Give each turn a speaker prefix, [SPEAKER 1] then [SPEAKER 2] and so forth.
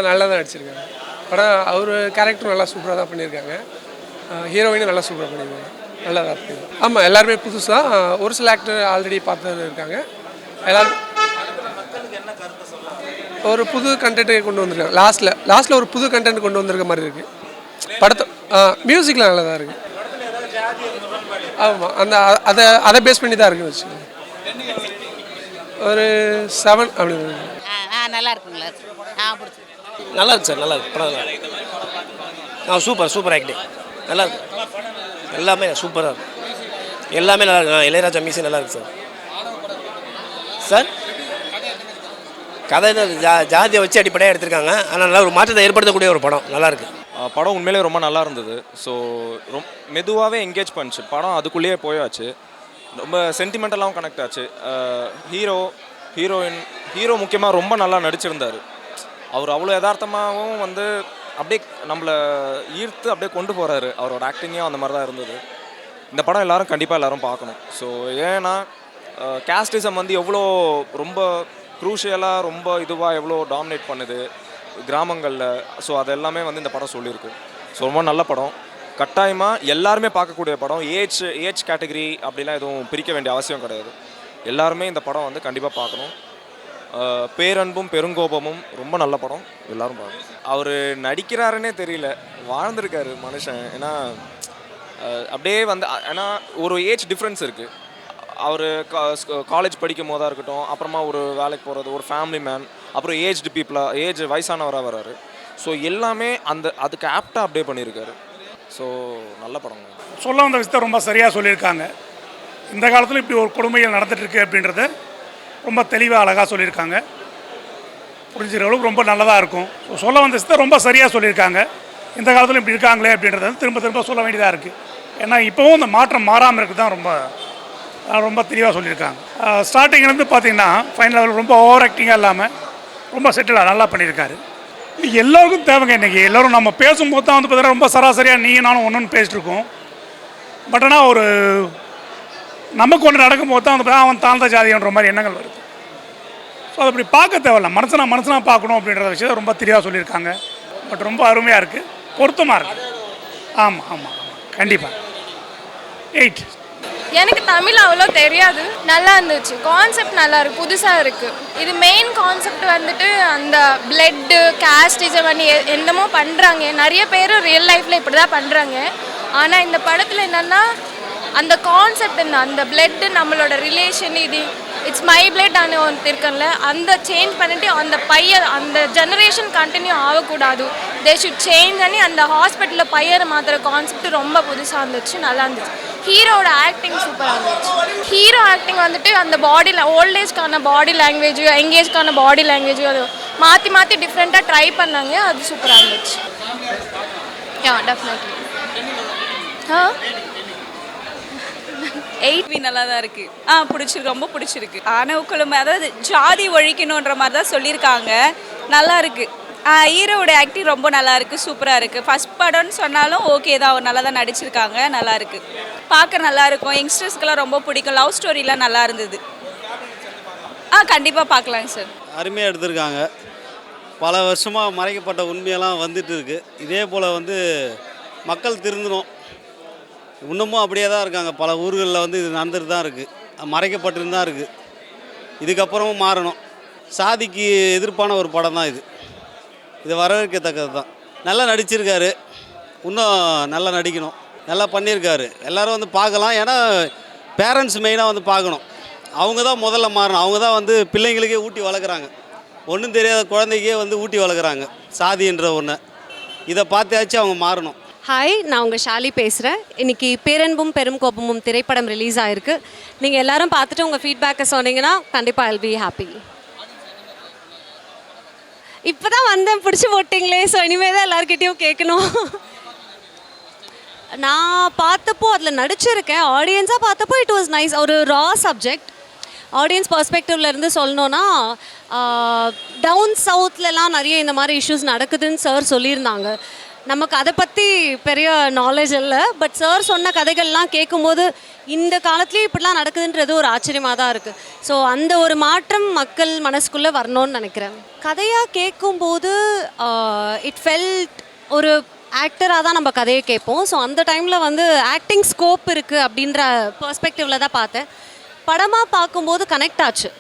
[SPEAKER 1] நல்லா தான் நடிச்சிருக்காங்க. படம் அவர் கேரக்டர் நல்லா சூப்பராக தான் பண்ணியிருக்காங்க. ஹீரோயினும் நல்லா சூப்பராக பண்ணியிருக்காங்க. நல்லா தான் இருக்குது. ஆமாம், எல்லாருமே புதுசாக ஒரு சில ஆக்டர் ஆல்ரெடி பார்த்து இருக்காங்க. எல்லோரும் ஒரு புது கண்டென்ட்டை கொண்டு வந்திருக்காங்க. லாஸ்ட்டில் ஒரு புது கண்டென்ட் கொண்டு வந்திருக்க மாதிரி இருக்குது படத்தை. மியூசிக்கில் நல்லா தான் இருக்குது. ஆமாம், அதை பேஸ் பண்ணி தான் இருக்குன்னு வச்சுக்கோங்க. ஒரு 7 அப்படி.
[SPEAKER 2] நல்லா இருக்குங்களா?
[SPEAKER 3] நல்லா இருக்கு சார், நல்லா இருக்கு படம். சூப்பர் ஆக்டிங் நல்லா இருக்கு. எல்லாமே சூப்பராக இருக்கு. எல்லாமே நல்லா இருக்கு. இளையராஜா மியூசிக் நல்லா இருக்கு சார். சார் கதை ஜாதியை வச்சு அடிப்படையாக எடுத்திருக்காங்க. ஆனால் நல்லா ஒரு மாற்றத்தை ஏற்படுத்தக்கூடிய ஒரு படம். நல்லா இருக்கு.
[SPEAKER 4] படம் உண்மையிலே ரொம்ப நல்லா இருந்தது. ஸோ மெதுவாகவே என்கேஜ் பண்ணிச்சு படம். அதுக்குள்ளேயே போயாச்சு. ரொம்ப சென்டிமெண்டலாகவும் கனெக்ட் ஆச்சு. ஹீரோ முக்கியமாக ரொம்ப நல்லா நடிச்சிருந்தார். அவர் அவ்வளோ யதார்த்தமாகவும் அப்படியே நம்மளை ஈர்த்து அப்படியே கொண்டு போகிறாரு. அவரோட ஆக்டிங்கும் அந்த மாதிரி தான் இருந்தது. இந்த படம் கண்டிப்பாக பார்க்கணும். ஸோ ஏன்னா கேஸ்டிசம் எவ்வளோ ரொம்ப க்ரூஷியலாக ரொம்ப இதுவாக எவ்வளோ டாமினேட் பண்ணுது கிராமங்களில். ஸோ அது எல்லாமே இந்த படம் சொல்லியிருக்கு. ஸோ ரொம்ப நல்ல படம். கட்டாயமாக எல்லாருமே பார்க்கக்கூடிய படம். ஏஜ் கேட்டகரி அப்படிலாம் எதுவும் பிரிக்க வேண்டிய அவசியம் கிடையாது. எல்லாருமே இந்த படம் கண்டிப்பாக பார்க்கணும். பேரன்பும் பெருங்கோபமும் ரொம்ப நல்ல படம். எல்லோரும் பார்க்கணும். அவர் நடிக்கிறாருன்னே தெரியல, வாழ்ந்திருக்காரு மனுஷன். ஏன்னா அப்படியே ஏன்னா ஒரு ஏஜ் டிஃப்ரென்ஸ் இருக்குது. அவர் காலேஜ் படிக்கும் போதாக இருக்கட்டும், அப்புறமா ஒரு வேலைக்கு போகிறது, ஒரு ஃபேமிலி மேன், அப்புறம் ஏஜ் வயசானவராக வர்றாரு. ஸோ எல்லாமே அதுக்கு ஆப்டாக அப்படியே பண்ணியிருக்காரு. ஸோ நல்ல படம்.
[SPEAKER 5] சொல்ல வந்த விஷயத்தை ரொம்ப சரியாக சொல்லியிருக்காங்க. இந்த காலத்தில் இப்படி ஒரு கொடுமைகள் நடந்துகிட்ருக்கு அப்படின்றத ரொம்ப தெளிவாக அழகாக சொல்லியிருக்காங்க. புரிஞ்சுக்கிற அளவுக்கு ரொம்ப நல்லதாக இருக்கும். சொல்ல வந்த விஷயத்தை ரொம்ப சரியாக சொல்லியிருக்காங்க. இந்த காலத்தில் இப்படி இருக்காங்களே அப்படின்றத திரும்ப சொல்ல வேண்டியதாக இருக்குது. ஏன்னா இப்போவும் இந்த மாற்றம் மாறாமல் இருக்குது தான் ரொம்ப தெளிவாக சொல்லியிருக்காங்க. ஸ்டார்டிங்லேருந்து பார்த்தீங்கன்னா ஃபைனல் லெவல் ரொம்ப ஓவர் ஆக்டிங்காக இல்லாமல் ரொம்ப செட்டிலாக நல்லா பண்ணியிருக்காரு. எல்லோருக்கும் தேவைங்க. இன்றைக்கி எல்லோரும் நம்ம பேசும்போது தான் பார்த்தீங்கன்னா ரொம்ப சராசரியாக நீங்கள் நானும் ஒன்று பேசிட்டுருக்கோம். பட் ஆனால் ஒரு நமக்கு ஒன்று நடக்கும்போது தான் அவன் தாழ்ந்த ஜாதின்ற மாதிரி எண்ணங்கள் வருது. ஸோ அது அப்படி பார்க்க தேவையில்ல, மனசனாக பார்க்கணும் அப்படின்ற விஷயத்தை ரொம்ப தெளிவாக சொல்லியிருக்காங்க. பட் ரொம்ப அருமையாக இருக்குது, பொருத்தமாக இருக்குது. ஆமாம் கண்டிப்பாக 8.
[SPEAKER 6] எனக்கு தமிழ் அவ்வளோ தெரியாது. நல்லா இருந்துச்சு. கான்செப்ட் நல்லா இருக்குது, புதுசாக இருக்குது. இது மெயின் கான்செப்ட் அந்த பிளட்டு கேஸ்டிசம் என்னமோ பண்ணுறாங்க. நிறைய பேர் ரியல் லைஃப்பில் இப்படி தான் பண்ணுறாங்க. ஆனால் இந்த படத்தில் என்னென்னா அந்த கான்செப்ட் அந்த பிளட்டு நம்மளோட ரிலேஷன், இது இட்ஸ் மை பிளட் அனு ஒன்று இருக்குல்ல, அந்த சேஞ்ச் பண்ணிவிட்டு அந்த ஜெனரேஷன் கண்டினியூ ஆகக்கூடாது, தே ஷுட் சேஞ்ச் பண்ணி அந்த ஹாஸ்பிட்டலில் பையரை மாத்திர கான்செப்ட் ரொம்ப புதுசாக இருந்துச்சு, நல்லா இருந்துச்சு. ஹீரோட ஆக்டிங் சூப்பராக இருந்துச்சு. ஹீரோ ஆக்டிங் அந்த ஓல்டேஜ்க்கான பாடி லாங்குவேஜ், யங்கேஜ்க்கான பாடி லாங்குவேஜ் அது மாற்றி டிஃப்ரெண்ட்டாக ட்ரை பண்ணாங்க. அது சூப்பராக இருந்துச்சு. டெஃபினெட்லி
[SPEAKER 7] 8 நல்லா தான் இருக்குது. பிடிச்சிருக்கு, ரொம்ப பிடிச்சிருக்கு. ஆணவக்குழுமை, அதாவது ஜாதி ஒழிக்கணுன்ற மாதிரி தான் சொல்லியிருக்காங்க. நல்லா இருக்குது. ஹீரோவோட ஆக்டிங் ரொம்ப நல்லா இருக்குது, சூப்பராக இருக்குது. ஃபஸ்ட் படம்னு சொன்னாலும் ஓகே தான், அவர் நல்லா தான் நடிச்சிருக்காங்க. நல்லா இருக்குது, பார்க்க நல்லா இருக்கும். யங்ஸ்டர்ஸ்க்கெல்லாம் ரொம்ப பிடிக்கும். லவ் ஸ்டோரிலாம் நல்லா இருந்தது. கண்டிப்பாக பார்க்கலாங்க சார்.
[SPEAKER 8] அருமையாக எடுத்திருக்காங்க. பல வருஷமாக மறைக்கப்பட்ட உண்மையெல்லாம் வந்துட்டு இருக்குது. இதே போல் மக்கள் திருந்தணும். இன்னமும் அப்படியே தான் இருக்காங்க. பல ஊர்களில் இது நடந்துட்டு தான் இருக்குது, மறைக்கப்பட்டு தான் இருக்குது. இதுக்கப்புறமும் மாறணும். சாதிக்கு எதிர்ப்பான ஒரு படம் தான் இது வரவேற்கத்தக்கது தான். நல்லா நடிச்சிருக்காரு, இன்னும் நல்லா நடிக்கணும். நல்லா பண்ணியிருக்காரு. எல்லோரும் பார்க்கலாம். ஏன்னா பேரண்ட்ஸ் மெயினாக பார்க்கணும். அவங்க தான் முதல்ல மாறணும். அவங்க தான் பிள்ளைங்களுக்கே ஊட்டி வளர்க்குறாங்க. ஒன்றும் தெரியாத குழந்தைக்கே ஊட்டி வளர்க்குறாங்க சாதின்ற ஒன்று. இதை பார்த்தாச்சும் அவங்க மாறணும்.
[SPEAKER 9] ஹாய், நான் உங்கள் ஷாலி பேசுகிறேன். இன்றைக்கி பேரன்பும் பெரும் கோபமும் திரைப்படம் ரிலீஸ் ஆகிருக்கு. நீங்கள் எல்லோரும் பார்த்துட்டு உங்கள் ஃபீட்பேக்கை சொன்னீங்கன்னா கண்டிப்பாக ஐல் பி ஹாப்பி. இப்போ தான் வந்தேன், பிடிச்சி போட்டிங்களே. ஸோ இனிமேல் தான் எல்லாருக்கிட்டையும் கேட்கணும். நான் பார்த்தப்போ அதில் நடிச்சிருக்கேன். ஆடியன்ஸாக பார்த்தப்போ இட் வாஸ் நைஸ். ஒரு ரா சப்ஜெக்ட். ஆடியன்ஸ் பர்ஸ்பெக்டிவ்லேருந்து சொல்லணுன்னா டவுன் சவுத்லலாம் நிறைய இந்த மாதிரி இஷ்யூஸ் நடக்குதுன்னு சார் சொல்லியிருந்தாங்க. நமக்கு அதை பற்றி பெரிய நாலேஜ் இல்லை. பட் சார் சொன்ன கதைகள்லாம் கேட்கும்போது இந்த காலத்துலேயும் இப்படிலாம் நடக்குதுன்றது ஒரு ஆச்சரியமாக தான் இருக்குது. ஸோ அந்த ஒரு மாற்றம் மக்கள் மனசுக்குள்ளே வரணும்னு நினைக்கிறேன். கதையாக கேட்கும்போது இட் ஃபெல்ட் ஒரு ஆக்டராக தான் நம்ம கதையை கேட்போம். ஸோ அந்த டைமில் வந்து ஆக்டிங் ஸ்கோப் இருக்குது அப்படின்ற பெர்ஸ்பெக்டிவில் தான் பார்த்தேன். படமாக பார்க்கும்போது கனெக்ட் ஆச்சு.